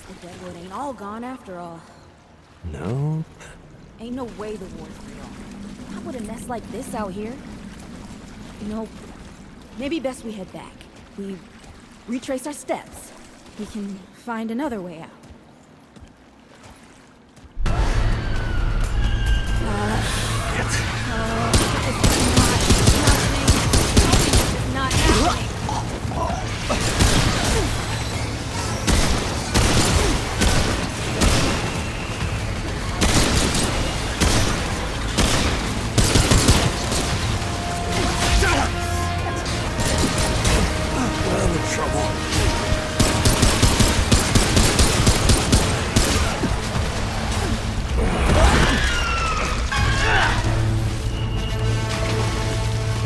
The Deadwood ain't all gone after all. No. Ain't no way the war's real. How would a nest like this out here? You know, maybe best we head back. We retrace our steps. We can find another way out. It's not happening. I'm in trouble.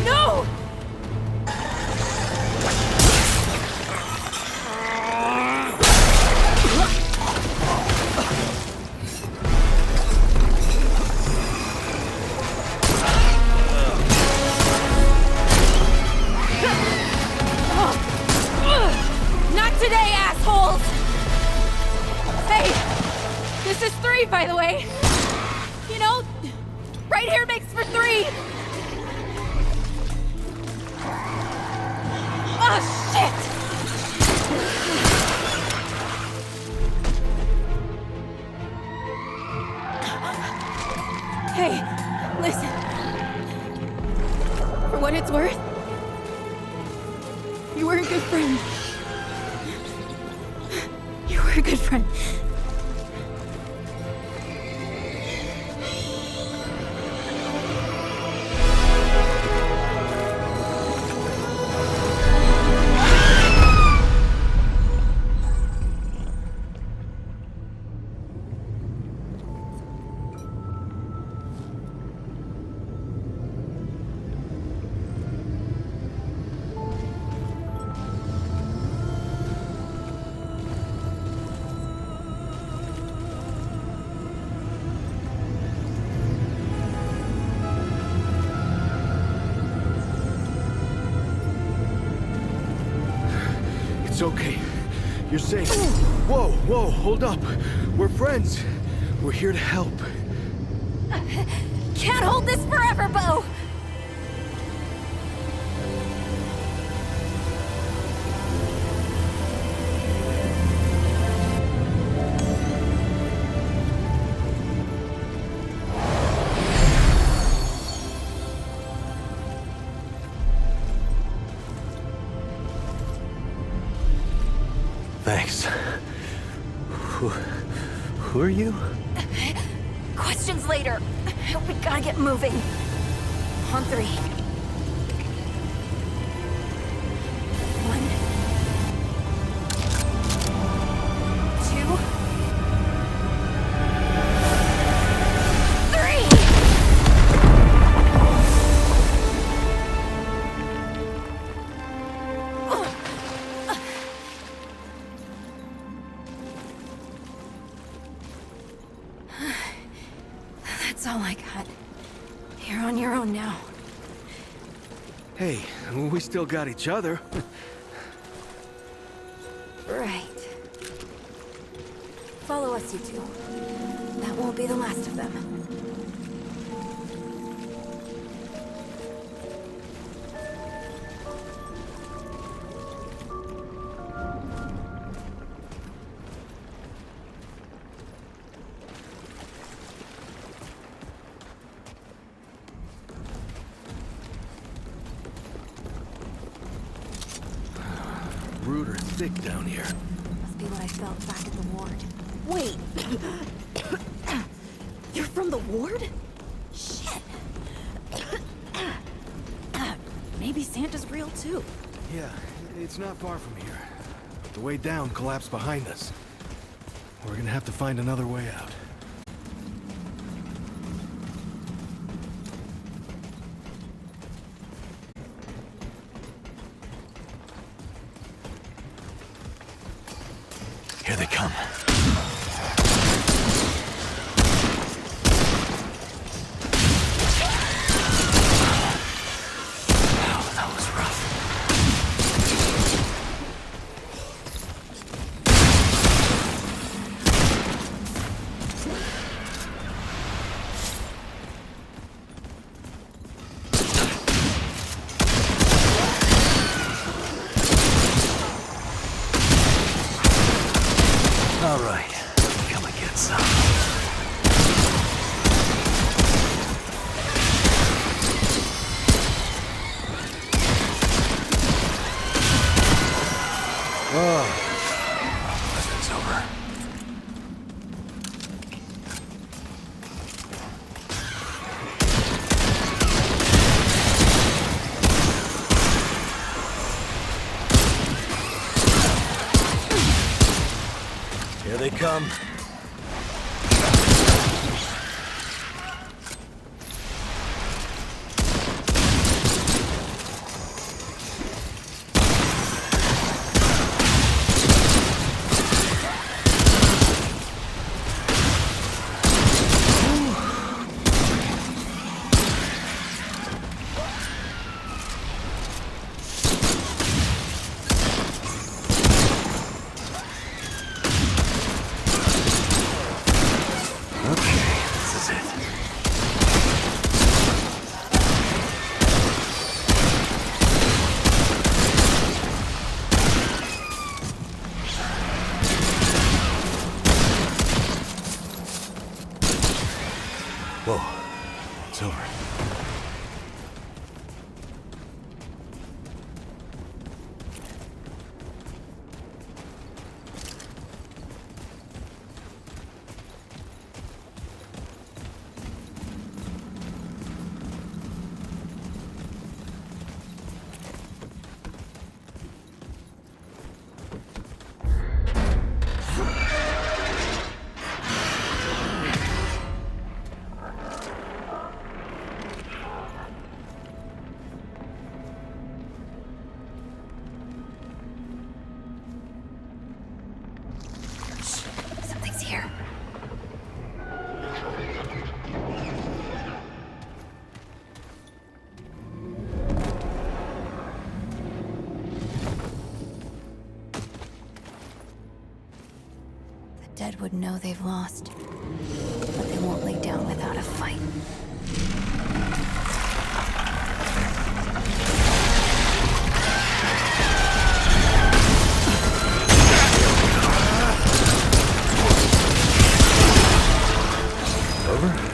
No! Not today, assholes! Hey! This is 3, by the way! You know, right here makes for 3! Oh, shit! Hey, listen. For what it's worth, you were a good friend. You were a good friend. It's okay. You're safe. Whoa, whoa, hold up. We're friends. We're here to help. Can't hold this forever, Bo! Thanks. Who are you? Questions later. We gotta get moving. On 3. 1, 2. That's all I got. You're on your own now. Hey, we still got each other. Right. Follow us, you two. That won't be the last of them. Rude or thick down here. Must be what I felt back at the ward. Wait! You're from the ward? Shit! Maybe Santa's real too. Yeah, it's not far from here. The way down collapsed behind us. We're gonna have to find another way out. Here they come. Wow, that was rough. All right, come and get some. It's over. Here they come. Whoa, it's over. Something's here. The dead would know they've lost, but they won't lay down without a fight. Over?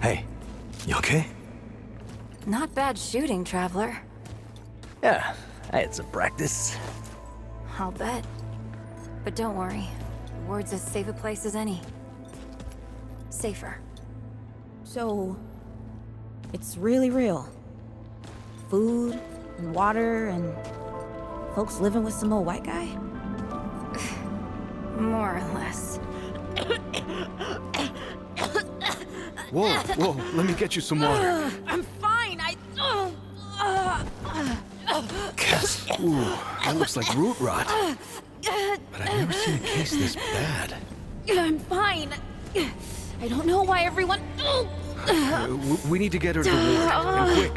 Hey, you okay? Not bad shooting, traveler. Yeah, I had some practice. I'll bet. But don't worry. The ward's as safe a place as any. Safer. So, it's really real. Food, and water and folks living with some old white guy? More or less. Whoa, whoa, let me get you some water. I'm fine. Ooh, that looks like root rot. But I've never seen a case this bad. I'm fine. I don't know why everyone... We need to get her to the ward, and quick.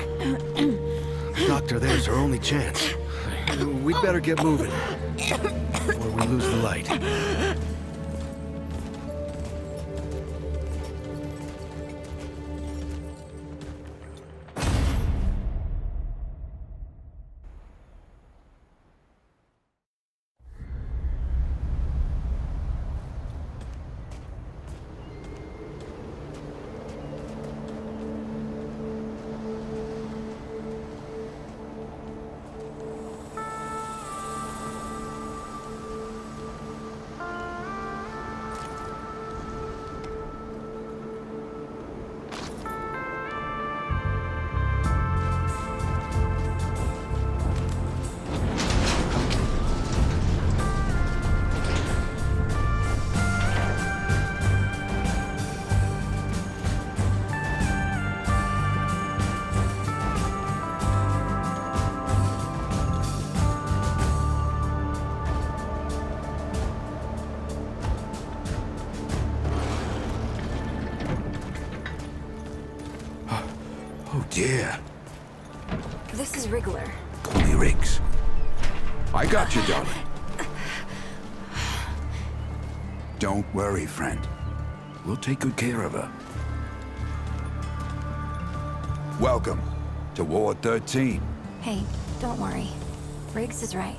The doctor there's our only chance. We'd better get moving, before we lose the light. Oh dear. This is Wriggler. Call me Riggs. I got you, darling. Don't worry, friend. We'll take good care of her. Welcome to Ward 13. Hey, don't worry. Riggs is right.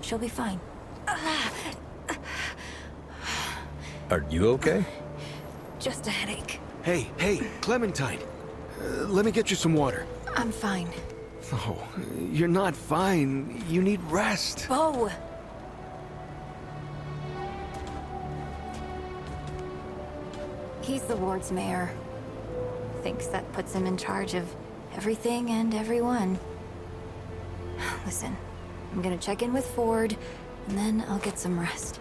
She'll be fine. Are you okay? Just a headache. Hey, Clementine. Let me get you some water. I'm fine. Oh, you're not fine. You need rest. Bo! He's the ward's mayor. Thinks that puts him in charge of everything and everyone. Listen, I'm gonna check in with Ford, and then I'll get some rest.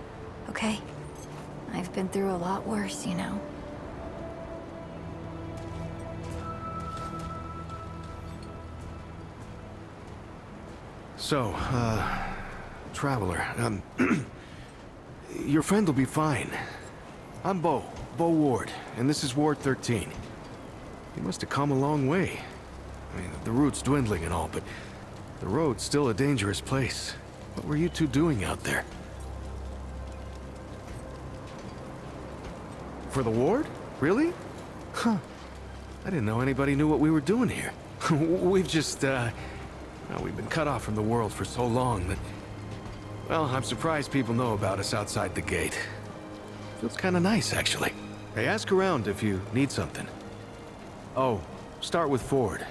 Okay? I've been through a lot worse, you know. So, Traveler, your friend will be fine. I'm Bo Ward, and this is Ward 13. You must have come a long way. I mean, the route's dwindling and all, but the road's still a dangerous place. What were you two doing out there? For the ward? Really? Huh. I didn't know anybody knew what we were doing here. We've just, we've been cut off from the world for so long that... Well, I'm surprised people know about us outside the gate. Feels kind of nice, actually. Hey, ask around if you need something. Oh, start with Ford.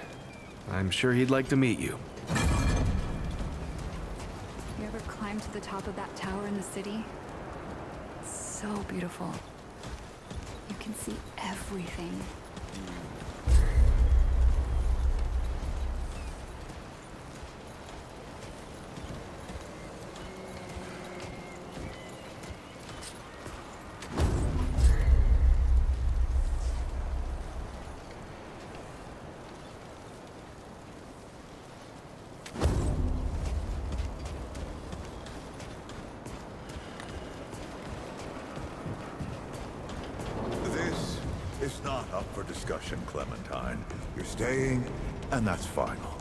I'm sure he'd like to meet you. You ever climbed to the top of that tower in the city? It's so beautiful. You can see everything. It's not up for discussion, Clementine. You're staying, and that's final.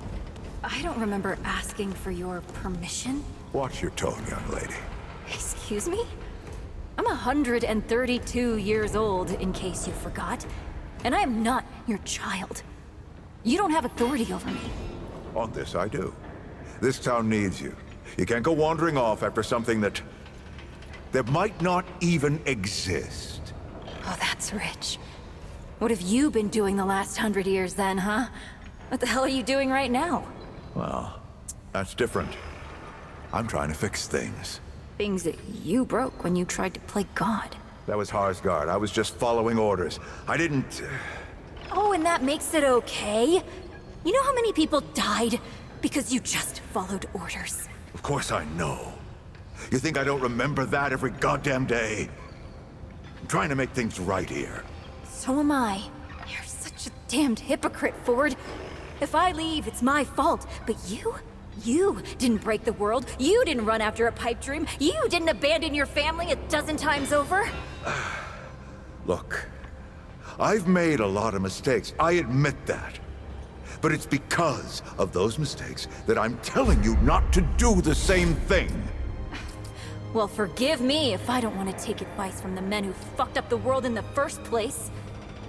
I don't remember asking for your permission. Watch your tone, young lady. Excuse me? I'm 132 years old, in case you forgot. And I am not your child. You don't have authority over me. On this, I do. This town needs you. You can't go wandering off after something that might not even exist. Oh, that's rich. What have you been doing the last 100 years then, huh? What the hell are you doing right now? Well, that's different. I'm trying to fix things. Things that you broke when you tried to play God. That was Harsgard. I was just following orders. I didn't... Oh, and that makes it okay? You know how many people died? Because you just followed orders. Of course I know. You think I don't remember that every goddamn day? I'm trying to make things right here. So am I. You're such a damned hypocrite, Ford. If I leave, it's my fault. But you didn't break the world. You didn't run after a pipe dream. You didn't abandon your family 12 times over. Look, I've made a lot of mistakes. I admit that. But it's because of those mistakes that I'm telling you not to do the same thing. Well, forgive me if I don't want to take advice from the men who fucked up the world in the first place.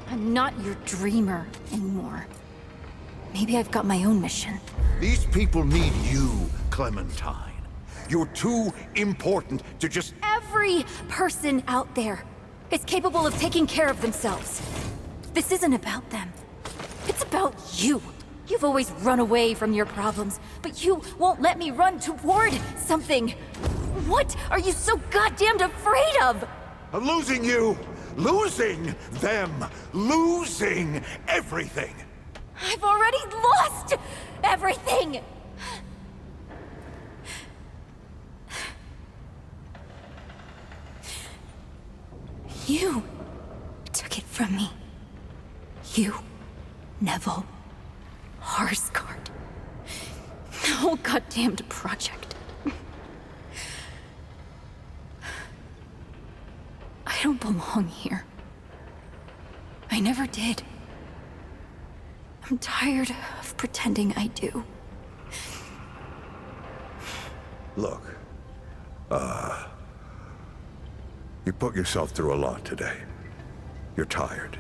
I'm not your dreamer anymore. Maybe I've got my own mission. These people need you, Clementine. You're too important to just... Every person out there is capable of taking care of themselves. This isn't about them. It's about you. You've always run away from your problems, but you won't let me run toward something. What are you so goddamned afraid of? I'm losing you, losing them, losing everything. I've already lost everything! You took it from me. You, Neville, Harsgard. The whole goddamned project. I don't belong here. I never did. I'm tired of pretending I do. Look, you put yourself through a lot today. You're tired.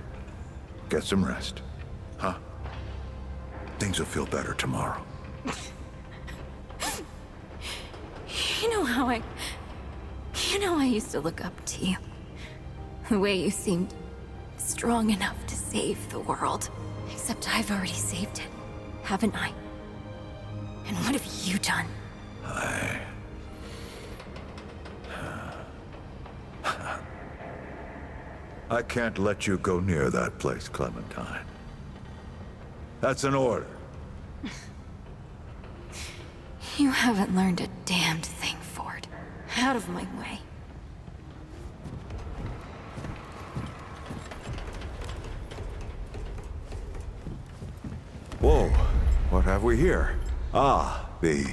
Get some rest, huh? Things will feel better tomorrow. You know how I used to look up to you. The way you seemed strong enough to save the world. Except I've already saved it, haven't I? And what have you done? I can't let you go near that place, Clementine. That's an order. You haven't learned a damned thing, Ford. Out of my way. Whoa, what have we here? Ah, the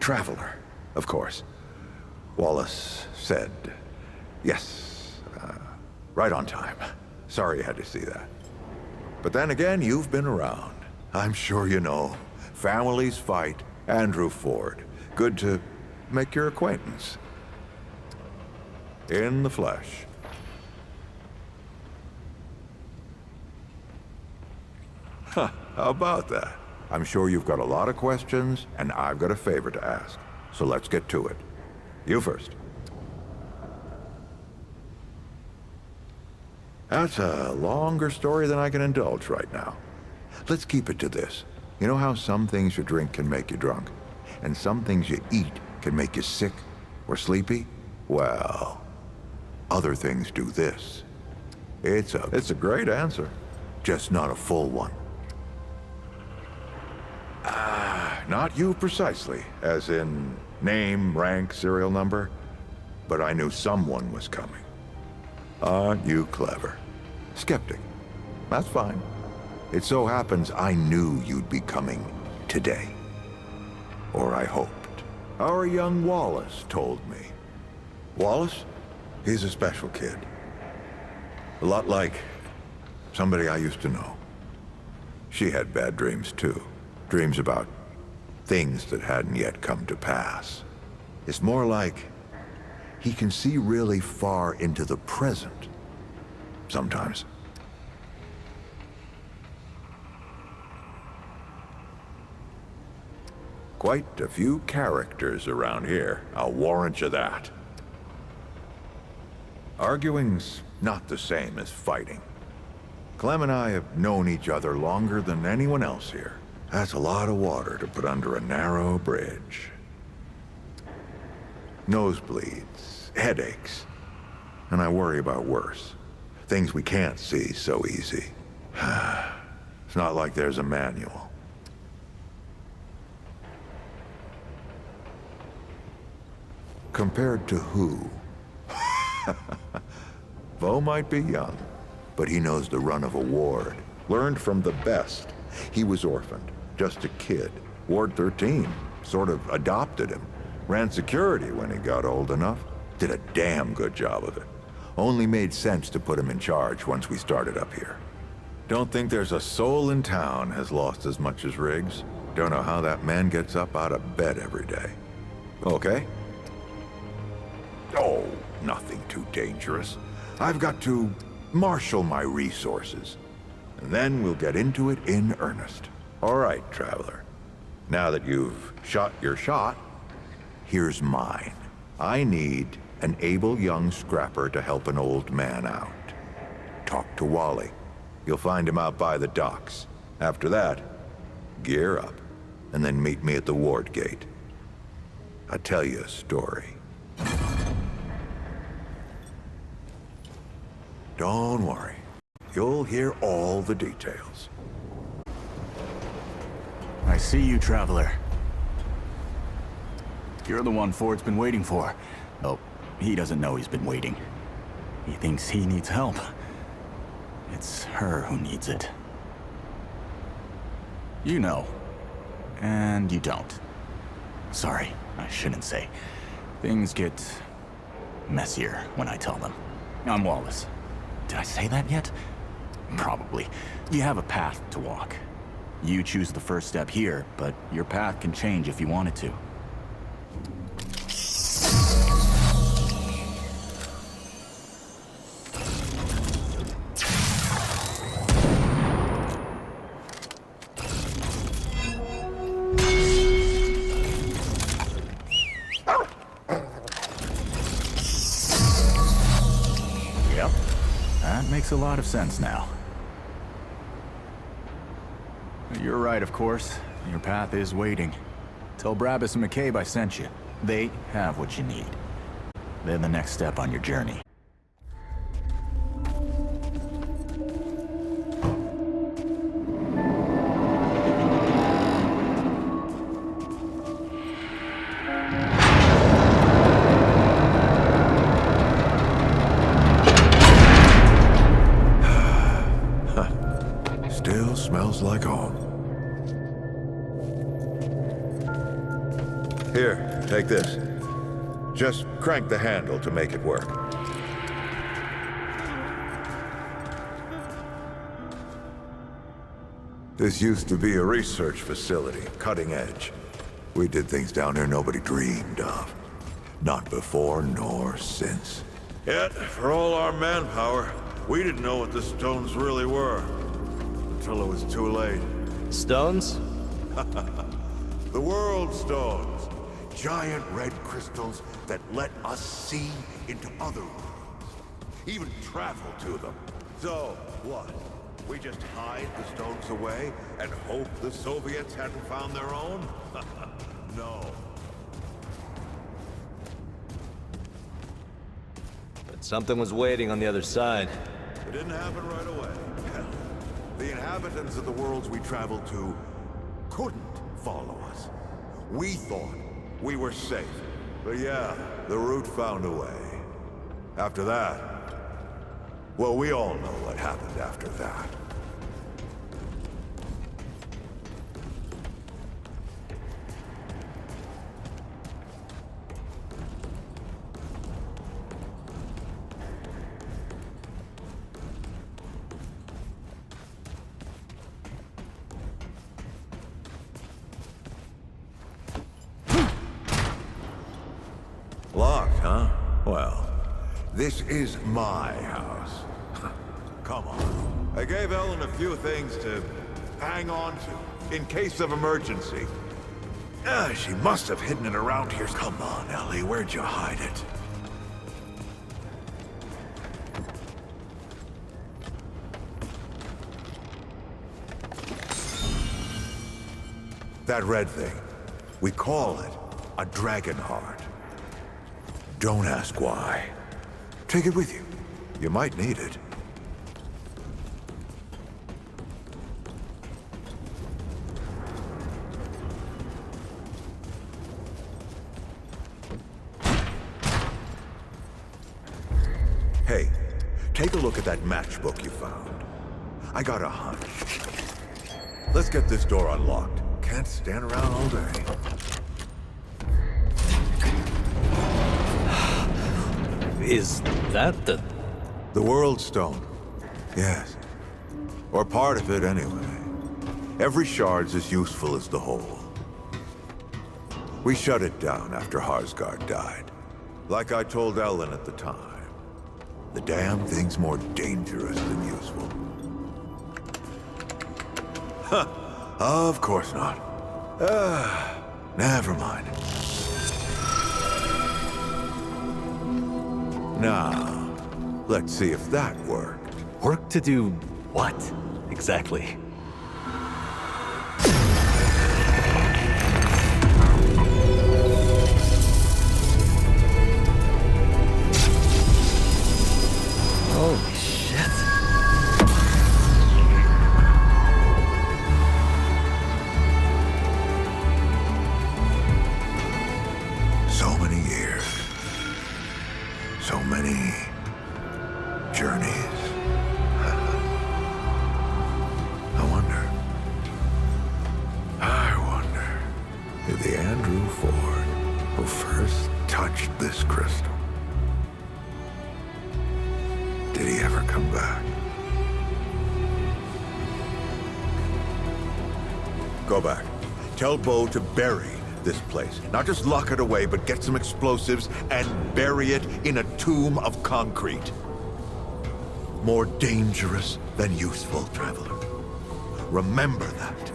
Traveler, of course. Wallace said, yes, right on time. Sorry you had to see that. But then again, you've been around. I'm sure you know. Families fight. Andrew Ford. Good to make your acquaintance. In the flesh. Huh, how about that? I'm sure you've got a lot of questions, and I've got a favor to ask. So let's get to it. You first. That's a longer story than I can indulge right now. Let's keep it to this. You know how some things you drink can make you drunk? And some things you eat can make you sick or sleepy? Well, other things do this. It's a great answer, just not a full one. Not you precisely, as in name, rank, serial number, but I knew someone was coming. Aren't you clever? Skeptic. That's fine. It so happens I knew you'd be coming today. Or I hoped. Our young Wallace told me. Wallace? He's a special kid. A lot like somebody I used to know. She had bad dreams too. Dreams about things that hadn't yet come to pass. It's more like he can see really far into the present. Sometimes. Quite a few characters around here, I'll warrant you that. Arguing's not the same as fighting. Clem and I have known each other longer than anyone else here. That's a lot of water to put under a narrow bridge. Nosebleeds, headaches, and I worry about worse. Things we can't see so easy. It's not like there's a manual. Compared to who? Bo might be young, but he knows the run of a ward. Learned from the best. He was orphaned, just a kid. Ward 13 sort of adopted him. Ran security when he got old enough. Did a damn good job of it. Only made sense to put him in charge once we started up here. Don't think there's a soul in town has lost as much as Riggs. Don't know how that man gets up out of bed every day. Okay? Oh, nothing too dangerous. I've got to marshal my resources. And then we'll get into it in earnest. All right, Traveler. Now that you've shot your shot, here's mine. I need an able young scrapper to help an old man out. Talk to Wally. You'll find him out by the docks. After that, gear up, and then meet me at the ward gate. I'll tell you a story. Don't worry. You'll hear all the details. I see you, Traveler. You're the one Ford's been waiting for. Oh, he doesn't know he's been waiting. He thinks he needs help. It's her who needs it. You know. And you don't. Sorry, I shouldn't say. Things get messier when I tell them. I'm Wallace. Did I say that yet? Probably. You have a path to walk. You choose the first step here, but your path can change if you want it to. Yep. That makes a lot of sense now. You're right, of course. Your path is waiting. Tell Brabus and McCabe I sent you. They have what you need. They're the next step on your journey. Still smells like home. Here, take this. Just crank the handle to make it work. This used to be a research facility, cutting edge. We did things down here nobody dreamed of. Not before nor since. Yet, for all our manpower, we didn't know what the stones really were. Until it was too late. Stones? The World Stones. Giant red crystals that let us see into other worlds. Even travel to them. So, what? We just hide the stones away and hope the Soviets hadn't found their own? No. But something was waiting on the other side. It didn't happen right away. Hell, the inhabitants of the worlds we traveled to couldn't follow us. We thought we were safe. But yeah, the route found a way. After that, well, we all know what happened after that. Locked, huh? Well, this is my house. Come on. I gave Ellen a few things to hang on to, in case of emergency. She must have hidden it around here. Come on, Ellie, where'd you hide it? That red thing, we call it a dragon heart. Don't ask why. Take it with you. You might need it. take a look at that matchbook you found. I got a hunch. Let's get this door unlocked. Can't stand around all day. Is that the... The World Stone. Yes. Or part of it, anyway. Every shard's as useful as the whole. We shut it down after Harsgard died. Like I told Ellen at the time. The damn thing's more dangerous than useful. Huh. Of course not. Never mind. Now, let's see if that worked. Work to do what, exactly? Holy shit. So many years. So many journeys. I wonder if the Andrew Ford who first touched this crystal, did he ever come back? Go back. Tell Bo to bury this place. Not just lock it away, but get some explosives and bury it in a tomb of concrete. More dangerous than useful, traveler. Remember that.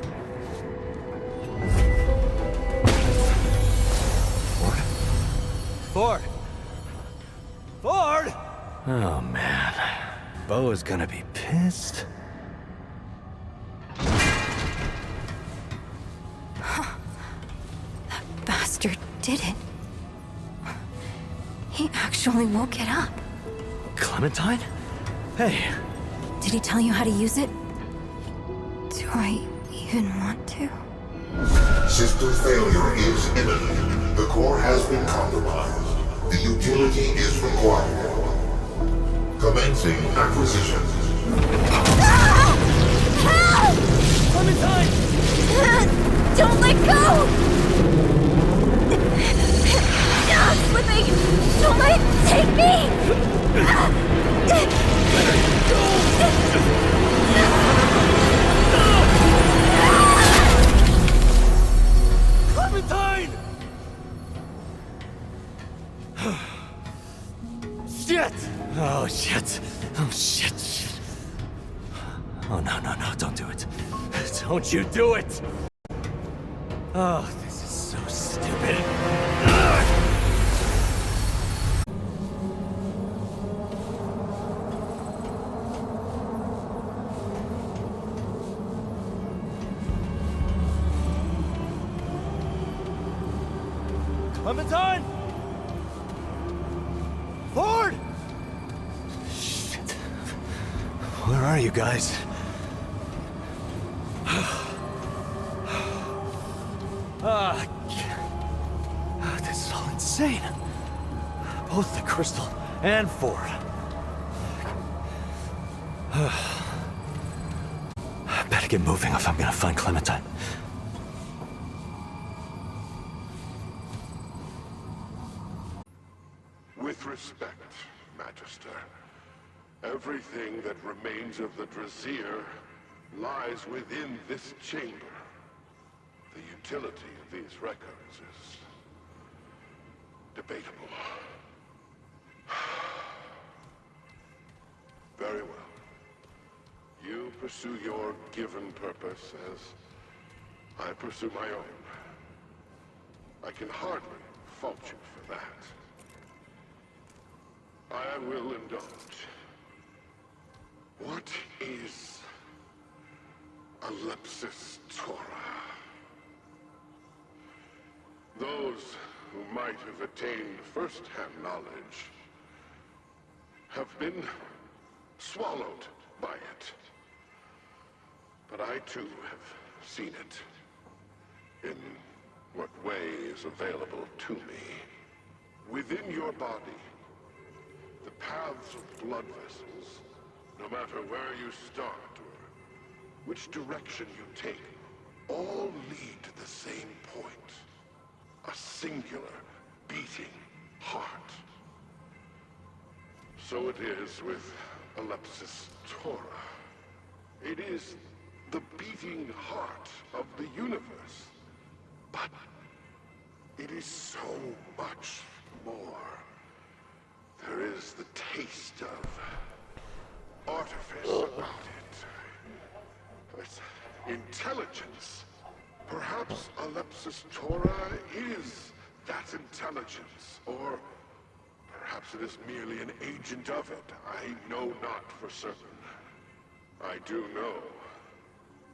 Ford! Ford! Oh, man. Bo is gonna be pissed. That bastard did it. He actually woke it up. Clementine? Hey. Did he tell you how to use it? Do I even want to? System failure is imminent. The core has been compromised. The utility is required. Commencing acquisition. Help! Clementine! Don't let go! I'm slipping! Don't let it take me! Clementine! Shit! Oh, shit. Oh, shit, shit. Oh, no, no, no, don't do it. Don't you do it! Oh, this is so stupid. Clementine! Ford! Shit. Where are you guys? This is all insane. Both the crystal and Ford. I better get moving if I'm gonna find Clementine. With respect, Magister, everything that remains of the Drazier lies within this chamber. The utility of these records is debatable. Very well. You pursue your given purpose as I pursue my own. I can hardly fault you for that. I will indulge. What is Ellipsis Tora? Those who might have attained first-hand knowledge have been swallowed by it. But I too have seen it in what way is available to me. Within your body, The paths of blood vessels, no matter where you start or which direction you take, all lead to the same point. A singular, beating heart. So it is with Alepsis Tora. It is the beating heart of the universe. But it is so much more. There is the taste of artifice about it. It's intelligence. Perhaps Alepsis Tora is that intelligence, or perhaps it is merely an agent of it. I know not for certain. I do know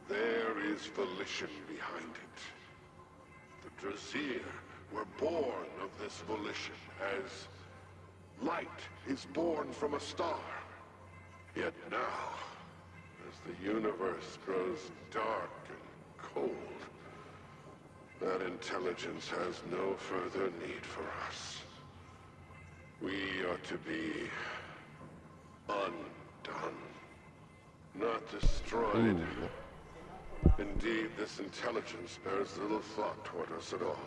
there is volition behind it. The Drasir were born of this volition, as light is born from a star. Yet now, as the universe grows dark and cold, that intelligence has no further need for us. We are to be undone, not destroyed. Indeed, this intelligence bears little thought toward us at all.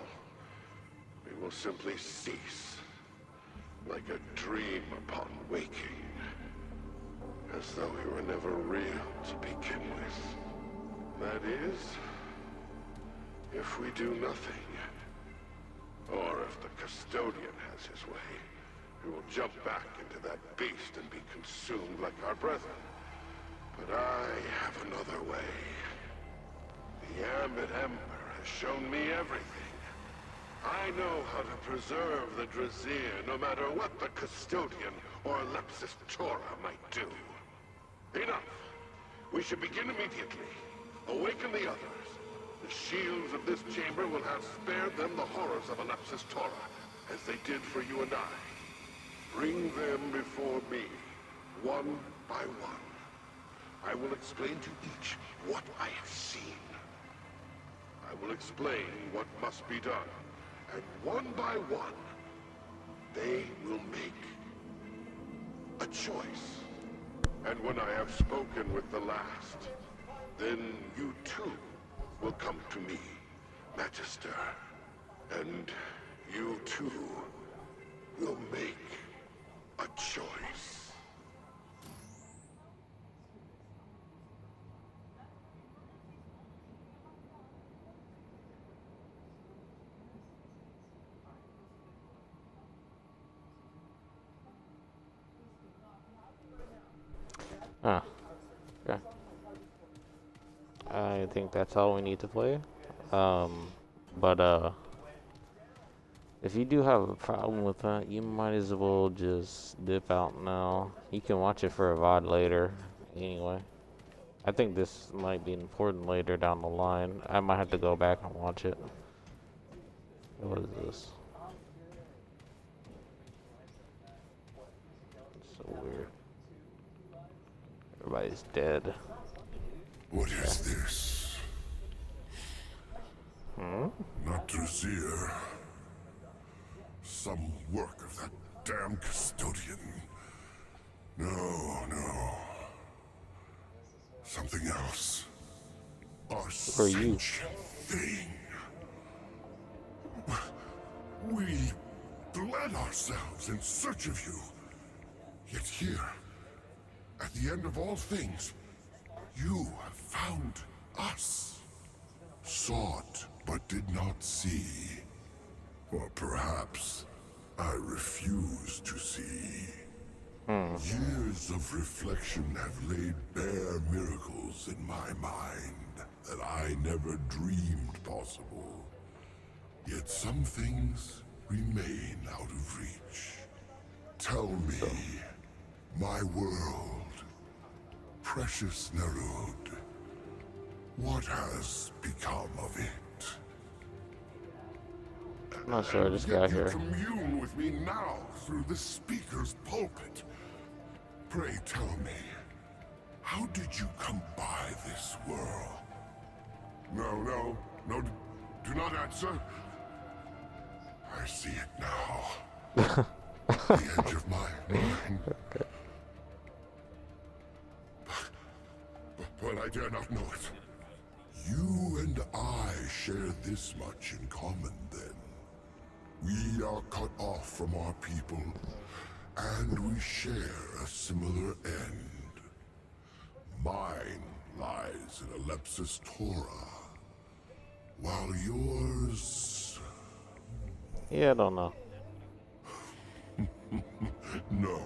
We will simply cease, like a dream upon waking, as though we were never real to begin with. That is, if we do nothing, or if the custodian has his way, we will jump back into that beast and be consumed like our brethren. But I have another way. The Ambit Ember has shown me everything. I know how to preserve the Drasir, no matter what the custodian or Alepsis Tora might do. Enough! We should begin immediately. Awaken the others. The shields of this chamber will have spared them the horrors of Alepsis Tora, as they did for you and I. Bring them before me, one by one. I will explain to each what I have seen. I will explain what must be done, and one by one, they will make a choice. And when I have spoken with the last, then you too will come to me, Magister. And you too will make a choice. Ah, okay. I think that's all we need to play. But if you do have a problem with that, you might as well just dip out now. You can watch it for a VOD later, anyway. I think this might be important later down the line. I might have to go back and watch it. What is this? It's so weird. Everybody's dead. What is this? Hmm? Not Drasir. Some work of that damn custodian. No. Something else. A Who are you? sentient thing. We bled ourselves in search of you. Yet here, at the end of all things, you have found us. Sought, but did not see. Or perhaps I refuse to see. Years of reflection have laid bare miracles in my mind that I never dreamed possible. Yet some things remain out of reach. Tell me, my world, precious Nerud, what has become of it? I'm not sure I just got here. Commune with me now through the speaker's pulpit. Pray tell me, how did you come by this world? No, do not answer. I see it now. the edge of my mind. But I dare not know it. You and I share this much in common, then. We are cut off from our people, and we share a similar end. Mine lies in Alepsis Torah, while yours... Yeah, I don't know. No.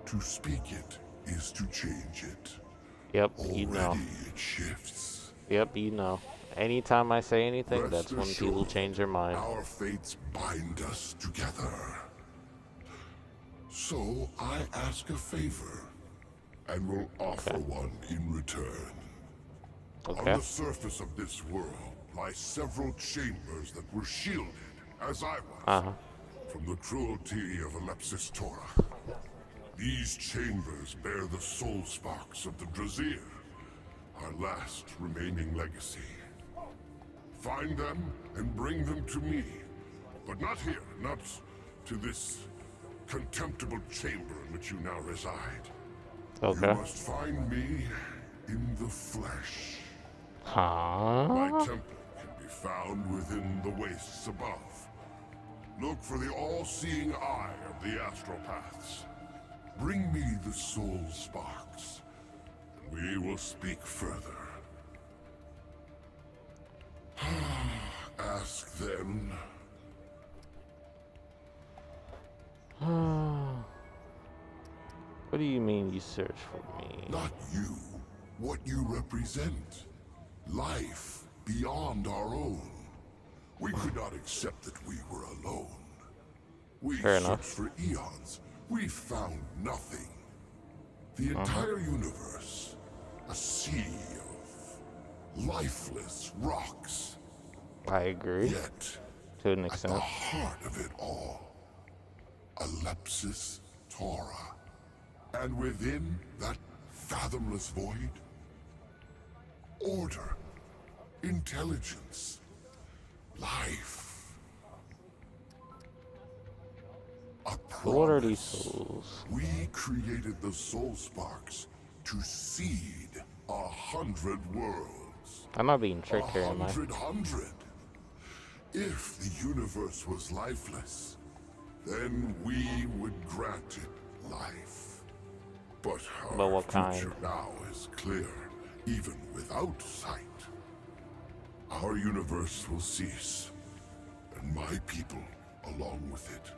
To speak it is to change it. Yep, you know. Already it shifts. Yep, you know. Anytime I say anything, Rest that's when people assured, change their mind. Our fates bind us together. So I ask a favor, and will offer one in return. Okay. On the surface of this world lie several chambers that were shielded, as I was, from the cruelty of Alepsis Torah. These chambers bear the soul sparks of the Drazir, our last remaining legacy. Find them and bring them to me. But not here, not to this contemptible chamber in which you now reside. Okay. You must find me in the flesh. Huh? My temple can be found within the wastes above. Look for the all-seeing eye of the astral paths. Bring me the soul sparks, and we will speak further. Ask then. What do you mean you search for me? Not you, what you represent. Life beyond our own. We could not accept that we were alone. We Fair searched enough. for eons. We found nothing. The entire universe, a sea of lifeless rocks. I agree. Yet, To an at the extent. heart of it all, Alepsis Torah. And within that fathomless void, order, intelligence, life. A What are these promise. souls? We created the soul sparks to seed 100 worlds. I'm not being tricked here, am I? 100. If the universe was lifeless, then we would grant it life. But our But what future kind? now is clear, even without sight. Our universe will cease, and my people along with it.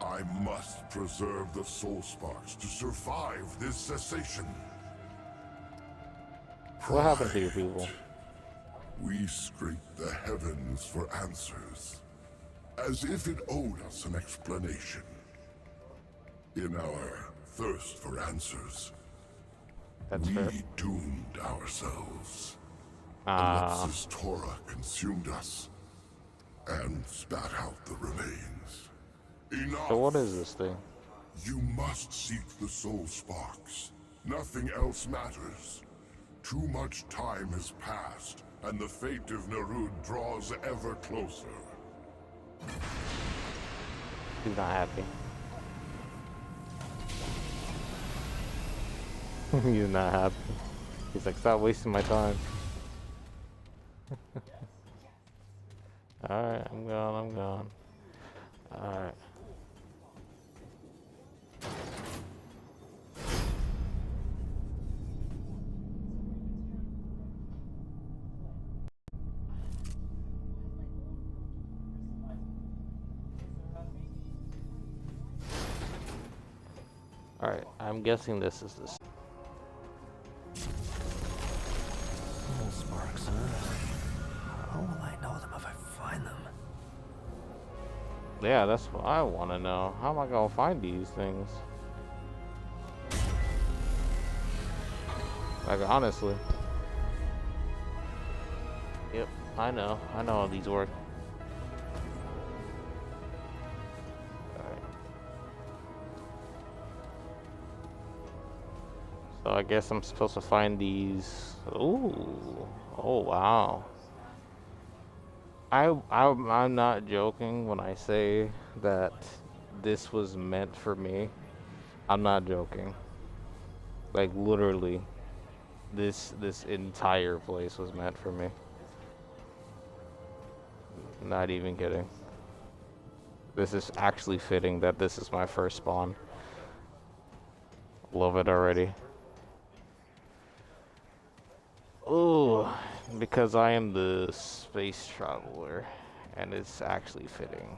I must preserve the soul sparks to survive this cessation. What happened to your Pride. people? We scrape the heavens for answers, as if it owed us an explanation. In our thirst for answers, That's we fair. doomed ourselves. Ah, Alepsis Torah consumed us, and spat out the remains. Enough! so what is this thing? You must seek the soul sparks. Nothing else matters. Too much time has passed, and the fate of Nerud draws ever closer. He's not happy. He's not happy. He's like, stop wasting my time. Alright, I'm gone. Alright. Alright, I'm guessing this is the Soul sparks, huh? How will I know them if I find them? Yeah, that's what I want to know. How am I gonna find these things? Like, honestly. Yep, I know how these work. Alright. So I guess I'm supposed to find these. Ooh. Oh, wow. I'm not joking when I say that this was meant for me. I'm not joking. Like literally, this entire place was meant for me. Not even kidding. This is actually fitting that this is my first spawn. Love it already. Oh, because I am the space traveler, and it's actually fitting.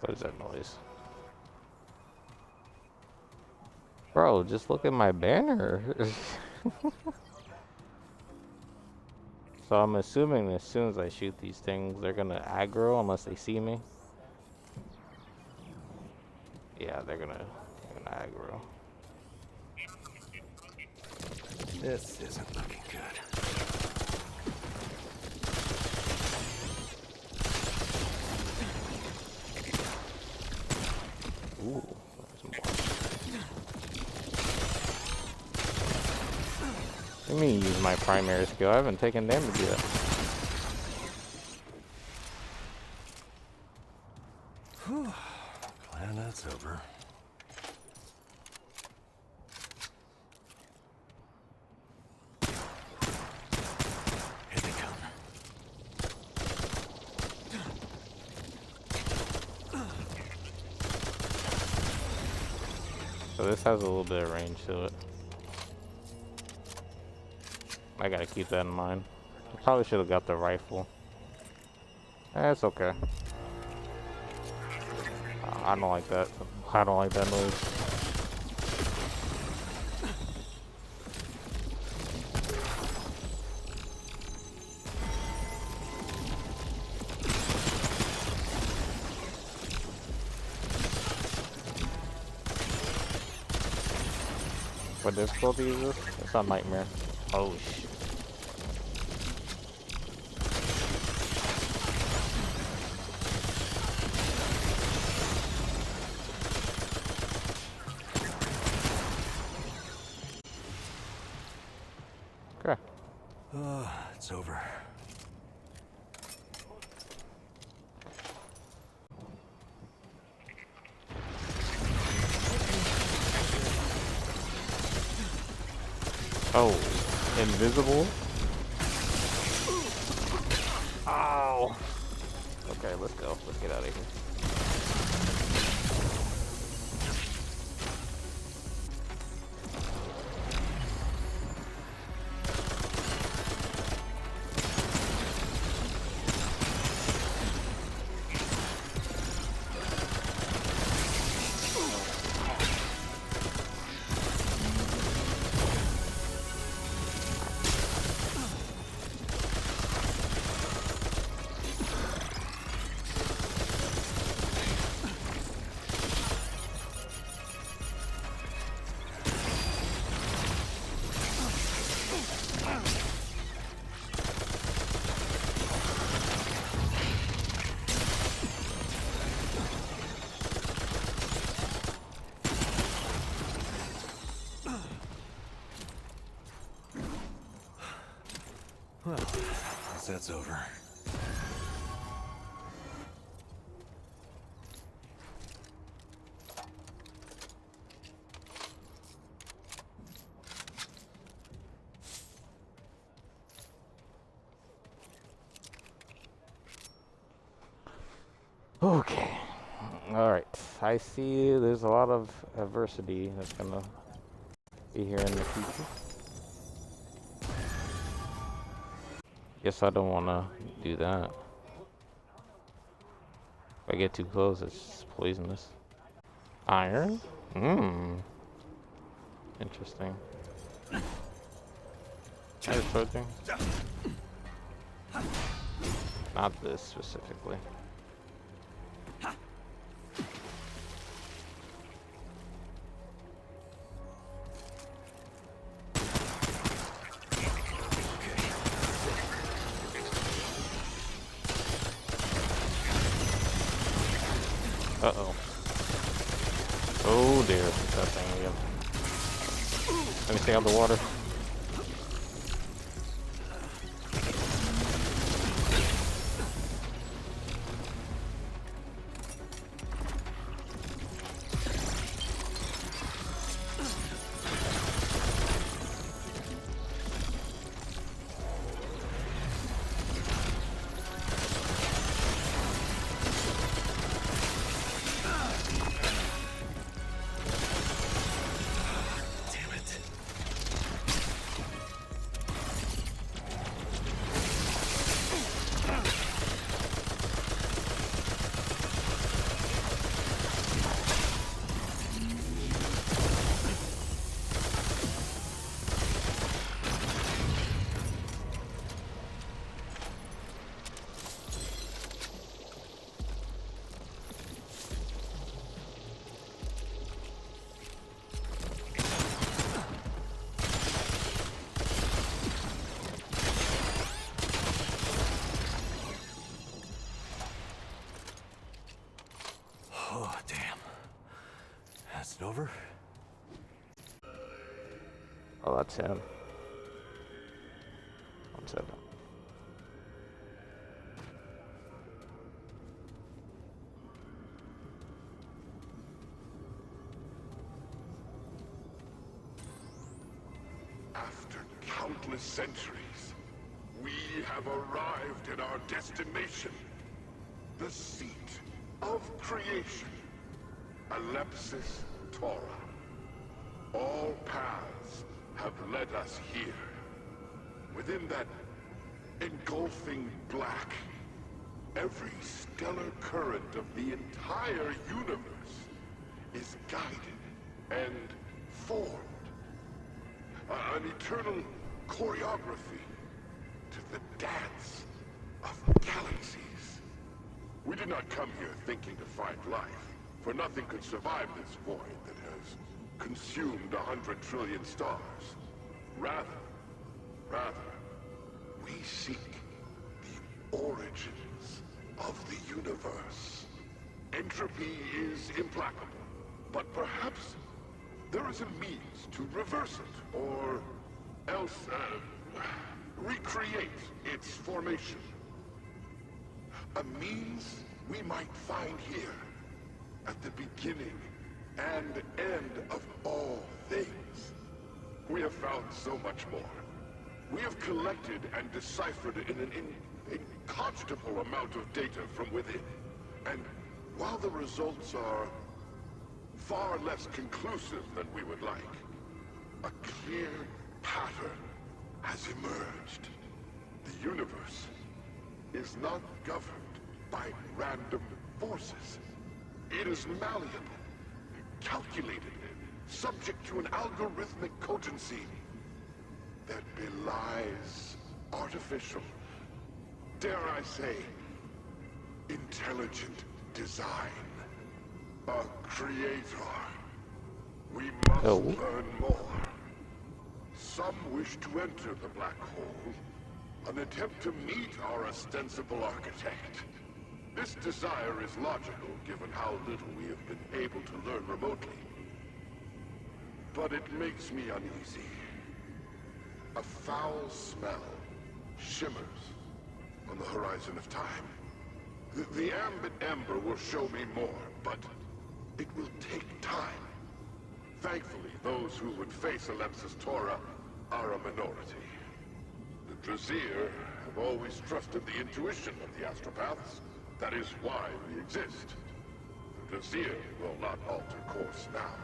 What is that noise? Bro, just look at my banner. So I'm assuming as soon as I shoot these things, they're gonna aggro unless they see me. Yeah, they're gonna aggro. This isn't looking good. Ooh, there's some more. Let me use my primary skill. I haven't taken damage yet. Whew. Glad that's over. Here they come. So this has a little bit of range to it. I gotta keep that in mind. I probably should have got the rifle. It's okay. I don't like that. I don't like that noise. What difficulty is this? It's a nightmare. Oh shit. Okay. It's over. Oh, invisible? Oh. Okay, let's go. Let's get out of here. Well, guess that's over. Okay. Alright. I see there's a lot of adversity that's gonna be here in the future. Guess I don't wanna do that. If I get too close, it's poisonous. Iron? Interesting. I just throw things. Not this specifically. Uh-oh. Oh dear, it's that thing again. Let me stay out the water. What's him? What's him? After countless centuries, we have arrived at our destination. The seat of creation, Alepsis Torah. All paths have led us here. Within that engulfing black, every stellar current of the entire universe is guided and formed. An eternal choreography to the dance of galaxies. We did not come here thinking to find life, for nothing could survive this void that has consumed 100 trillion stars. Rather, we seek the origins of the universe. Entropy is implacable, but perhaps there is a means to reverse it, or else recreate its formation. A means we might find here, at the beginning and end of all things. We have found so much more. We have collected and deciphered an inconceivable amount of data from within. And while the results are far less conclusive than we would like, a clear pattern has emerged. The universe is not governed by random forces. It is malleable, calculated, subject to an algorithmic cogency that belies artificial, dare I say, intelligent design. A creator. We must learn more. Some wish to enter the black hole, an attempt to meet our ostensible architect. This desire is logical, given how little we have been able to learn remotely. But it makes me uneasy. A foul smell shimmers on the horizon of time. The ambit ember will show me more, but it will take time. Thankfully, those who would face Alepsis Torah are a minority. The Drazier have always trusted the intuition of the astropaths. That is why we exist. The Drazier will not alter course now.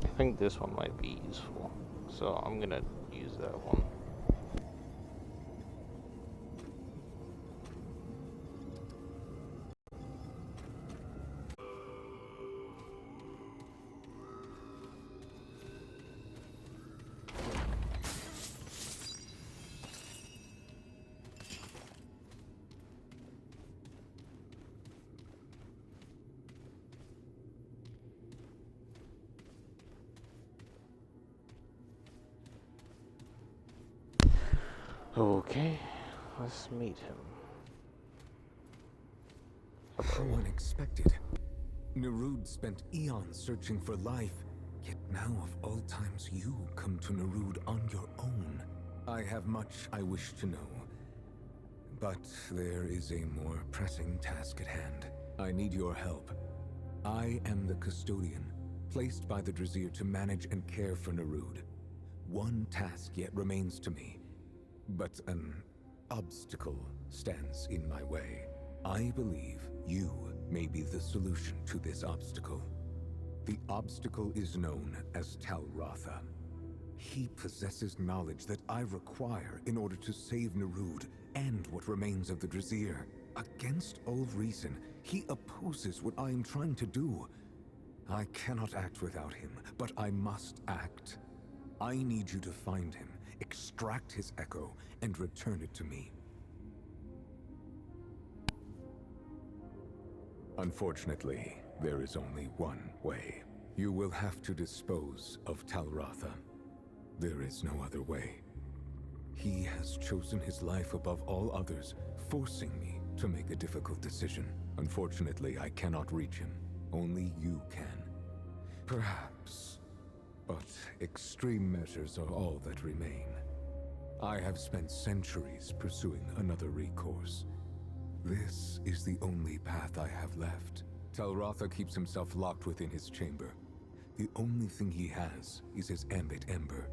I think this one might be useful, so I'm gonna use that one. Okay, let's meet him. How unexpected. Nerud spent eons searching for life, Yet now of all times you come to Nerud on your own. I have much I wish to know. But there is a more pressing task at hand. I need your help. I am the custodian, placed by the Drazir to manage and care for Nerud. One task yet remains to me, but an obstacle stands in my way. I believe you may be the solution to this obstacle. The obstacle is known as Talratha. He possesses knowledge that I require in order to save Nerud and what remains of the Drazir. Against all reason, he opposes what I am trying to do. I cannot act without him, but I must act. I need you to find him, extract his echo, and return it to me. Unfortunately, there is only one way. You will have to dispose of Talratha. There is no other way. He has chosen his life above all others, forcing me to make a difficult decision. Unfortunately, I cannot reach him. Only you can. Perhaps. But extreme measures are all that remain. I have spent centuries pursuing another recourse. This is the only path I have left. Talratha keeps himself locked within his chamber. The only thing he has is his ambit ember.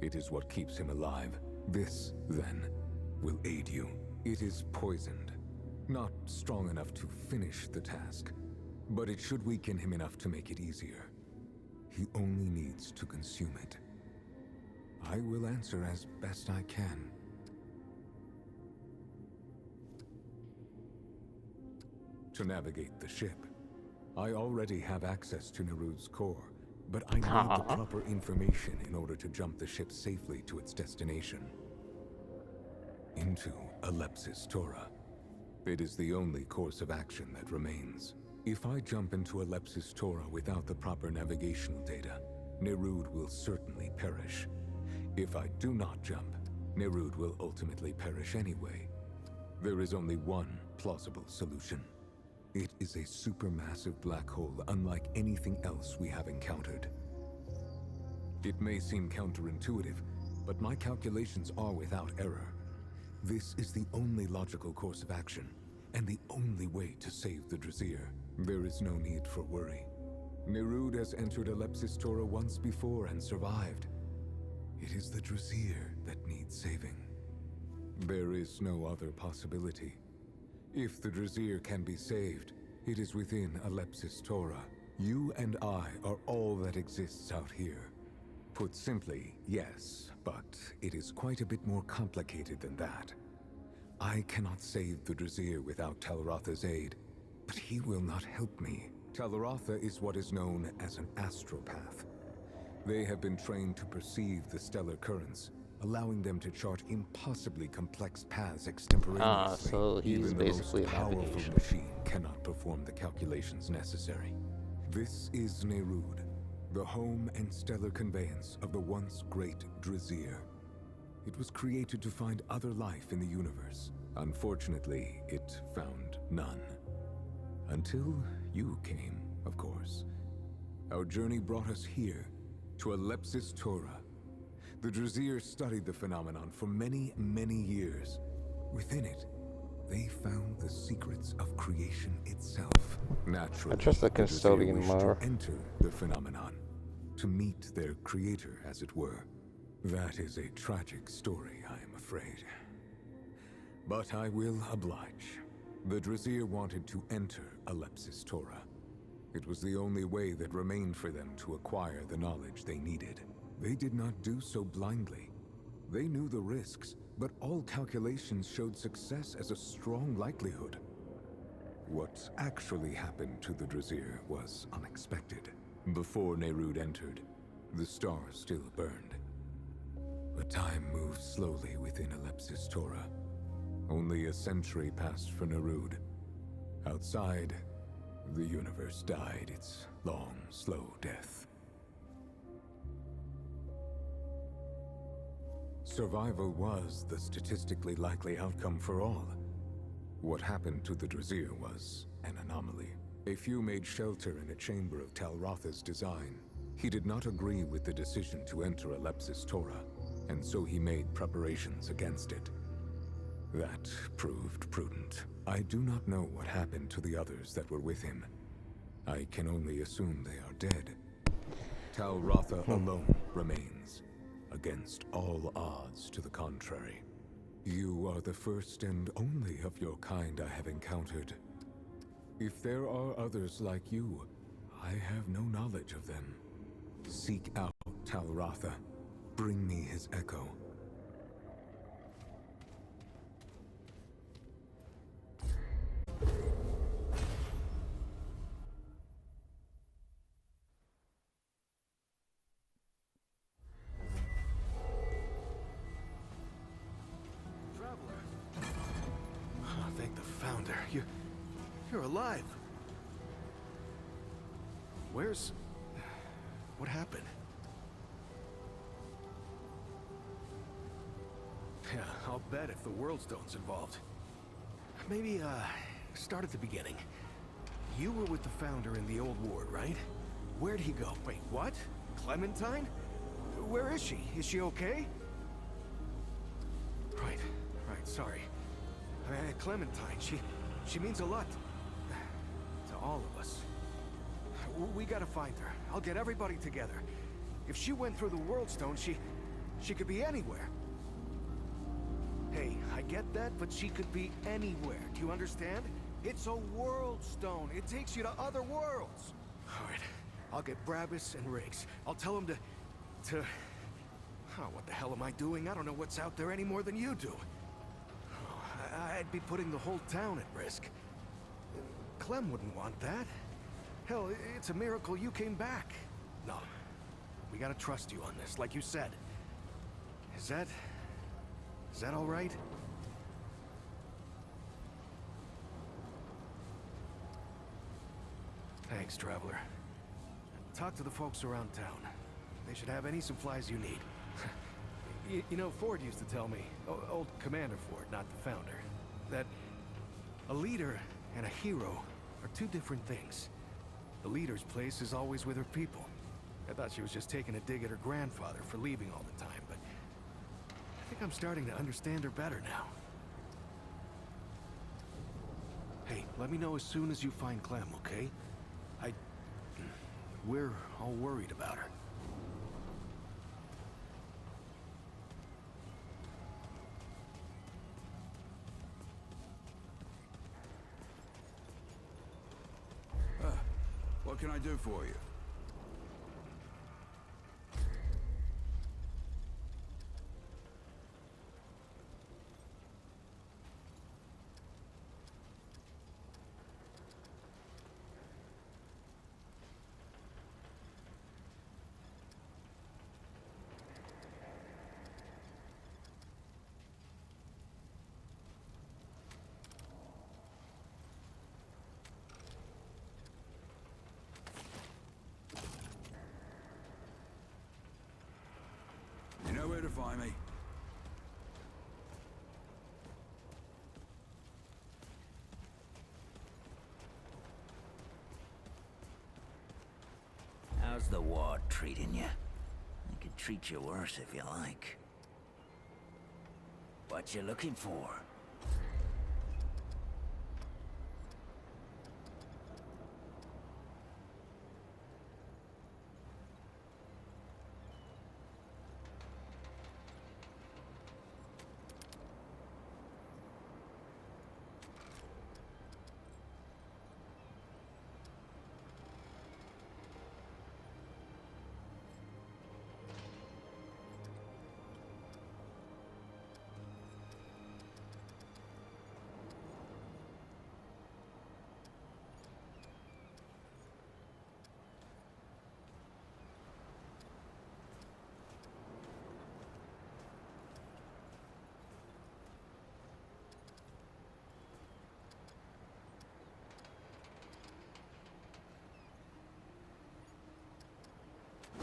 It is what keeps him alive. This, then, will aid you. It is poisoned. Not strong enough to finish the task, but it should weaken him enough to make it easier. He only needs to consume it. I will answer as best I can. To navigate the ship, I already have access to Nerud's core, but I need the proper information in order to jump the ship safely to its destination. Into Alepsis Tora. It is the only course of action that remains. If I jump into Alepsis Tora without the proper navigational data, Nerud will certainly perish. If I do not jump, Nerud will ultimately perish anyway. There is only one plausible solution. It is a supermassive black hole unlike anything else we have encountered. It may seem counterintuitive, but my calculations are without error. This is the only logical course of action, and the only way to save the Drazir. There is no need for worry. Nerud has entered Alepsis Tora once before and survived. It is the Drazir that needs saving. There is no other possibility. If the Drazir can be saved, it is within Alepsis Tora. You and I are all that exists out here. Put simply, yes, but it is quite a bit more complicated than that. I cannot save the Drazir without Talratha's aid, but he will not help me. Talratha is what is known as an astropath. They have been trained to perceive the stellar currents, allowing them to chart impossibly complex paths extemporaneously. So he's Even basically the most powerful navigation. machine cannot perform the calculations necessary. This is Nerud, the home and stellar conveyance of the once great Drazir. It was created to find other life in the universe. Unfortunately, it found none. Until you came, of course. Our journey brought us here, to Alepsis Tora. The Drazir studied the phenomenon for many, many years. Within it, they found the secrets of creation itself. Naturally, I trust the Drazir custodian wished more. to enter the phenomenon, to meet their creator, as it were. That is a tragic story, I am afraid. But I will oblige. The Drazir wanted to enter Alepsis Tora. It was the only way that remained for them to acquire the knowledge they needed. They did not do so blindly. They knew the risks, but all calculations showed success as a strong likelihood. What actually happened to the Drazir was unexpected. Before Nerud entered, the stars still burned. But time moved slowly within Alepsis Tora. Only a century passed for Nerud. Outside, the universe died its long, slow death. Survival was the statistically likely outcome for all. What happened to the Drazir was an anomaly. A few made shelter in a chamber of Talratha's design. He did not agree with the decision to enter Alepsis Torah, and so he made preparations against it. That proved prudent. I do not know what happened to the others that were with him. I can only assume they are dead. Tal Rotha alone remains, against all odds to the contrary. You are the first and only of your kind I have encountered. If there are others like you, I have no knowledge of them. Seek out Tal Rotha. Bring me his echo. Traveler. Oh, thank the Founder. You're alive. What happened? Yeah, I'll bet if the World Stone's involved. Maybe, start at the beginning. You were with the Founder in the old ward, right? Where'd he go? Wait, what? Clementine? Where is she? Is she okay? Right, sorry. Clementine, she means a lot. To all of us. We gotta find her. I'll get everybody together. If she went through the World Stone, she could be anywhere. Hey, I get that, but she could be anywhere. Do you understand? It's a World Stone. It takes you to other worlds. All right, I'll get Brabus and Riggs. I'll tell them to... Oh, what the hell am I doing? I don't know what's out there any more than you do. Oh, I'd be putting the whole town at risk. Clem wouldn't want that. Hell, it's a miracle you came back. No, we gotta trust you on this, like you said. Is that all right? Thanks, Traveler. Talk to the folks around town. They should have any supplies you need. You know, Ford used to tell me, old Commander Ford, not the Founder, that a leader and a hero are two different things. The leader's place is always with her people. I thought she was just taking a dig at her grandfather for leaving all the time, but I think I'm starting to understand her better now. Hey, let me know as soon as you find Clem, okay? We're all worried about her. What can I do for you? You know where to find me. How's the ward treating you? I could treat you worse if you like. What you looking for?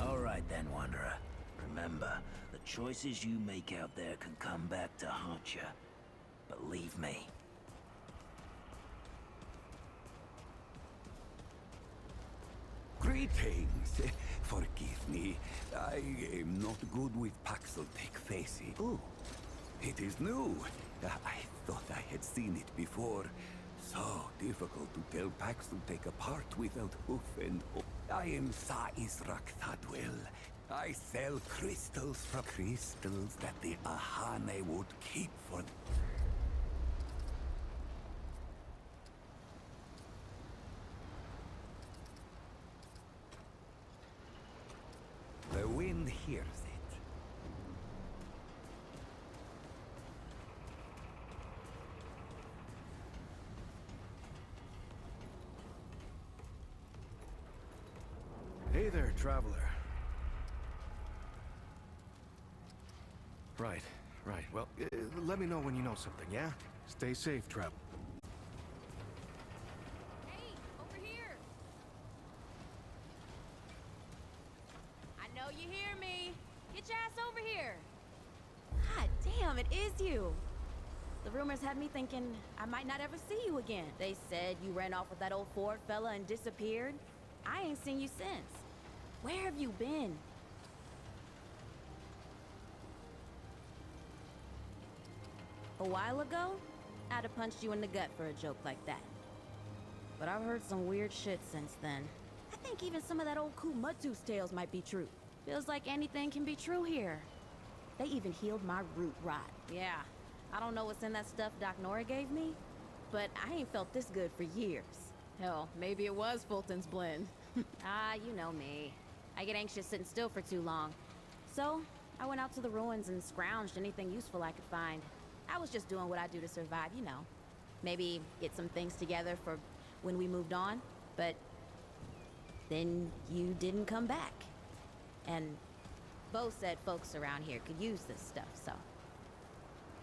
All right then, Wanderer. Remember, the choices you make out there can come back to haunt you. Believe me. Greetings. Forgive me. I am not good with Paxeltech facing. Oh, it is new. I thought I had seen it before. So difficult to tell Paxeltech apart without hoof and hoof. I am Sa Israk Thadwell. I sell crystals from crystals that the Ahane would keep for... The wind hears it. Hey there, traveler. Right. Well, let me know when you know something, yeah? Stay safe, travel. Hey, over here! I know you hear me. Get your ass over here. God damn, it is you. The rumors had me thinking I might not ever see you again. They said you ran off with that old Ford fella and disappeared. I ain't seen you since. Where have you been? A while ago, I'd have punched you in the gut for a joke like that. But I've heard some weird shit since then. I think even some of that old Kumutsu's tales might be true. Feels like anything can be true here. They even healed my root rot. Yeah, I don't know what's in that stuff Doc Nora gave me, but I ain't felt this good for years. Hell, maybe it was Fulton's blend. Ah, you know me. I get anxious sitting still for too long. So, I went out to the ruins and scrounged anything useful I could find. I was just doing what I do to survive, you know. Maybe get some things together for when we moved on, but then you didn't come back. And Bo said folks around here could use this stuff, so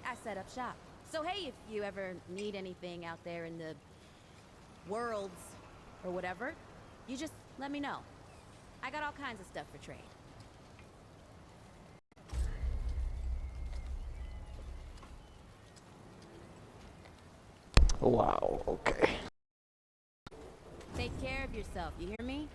I set up shop. So hey, if you ever need anything out there in the worlds or whatever, you just let me know. I got all kinds of stuff for trade. Wow, okay. Take care of yourself, you hear me?